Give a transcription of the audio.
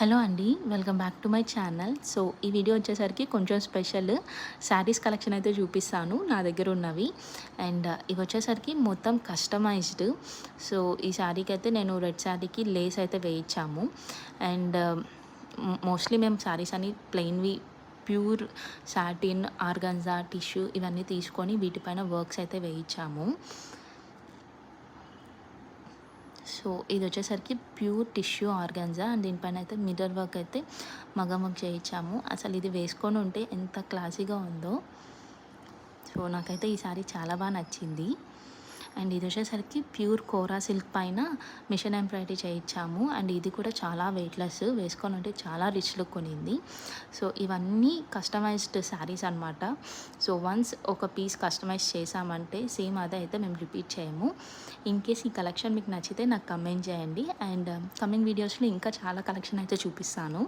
Hello అండి. Welcome back to my channel. So, ఈ video వచ్చేసరికి కొంచెం స్పెషల్. శారీస్ కలెక్షన్ అయితే చూపిస్తాను నా దగ్గర ఉన్నవి. అండ్ ఇవి వచ్చేసరికి మొత్తం కస్టమైజ్డ్. సో, ఈ శారీకైతే నేను రెడ్ శారీకి లేస్ అయితే వేయించాము. అండ్ మోస్ట్లీ మేము శారీస్ అని ప్లెయిన్‌వి ప్యూర్ సాటిన్, ఆర్గాన్జా, టిష్యూ ఇవన్నీ తీసుకొని వీటిపైన వర్క్స్ అయితే వేయించాము. సో ఇది వచ్చేసరికి ప్యూర్ టిష్యూ ఆర్గాన్జా అండ్ దీనిపైన అయితే మిర్రర్ వర్క్ అయితే మగ్గం వర్క్ చేయించాము. అసలు ఇది వేసుకొని ఉంటే ఎంత క్లాసీగా ఉందో. సో నాకైతే ఈ సారీ చాలా బాగా నచ్చింది. అండ్ ఇది వచ్చేసరికి ప్యూర్ కోరా సిల్క్ పైన మిషన్ ఎంబ్రాయిడరీ చేయించాము. అండ్ ఇది కూడా చాలా వెయిట్లెస్, వేసుకొని ఉంటే చాలా రిచ్ లుక్ కొనింది. సో ఇవన్నీ కస్టమైజ్డ్ శారీస్ అనమాట. సో వన్స్ ఒక పీస్ కస్టమైజ్ చేసామంటే సేమ్ అదే అయితే మేము రిపీట్ చేయము. ఇన్ కేస్ ఈ కలెక్షన్ మీకు నచ్చితే నాకు కమెంట్ చేయండి. అండ్ కమింగ్ వీడియోస్లో ఇంకా చాలా కలెక్షన్ అయితే చూపిస్తాను.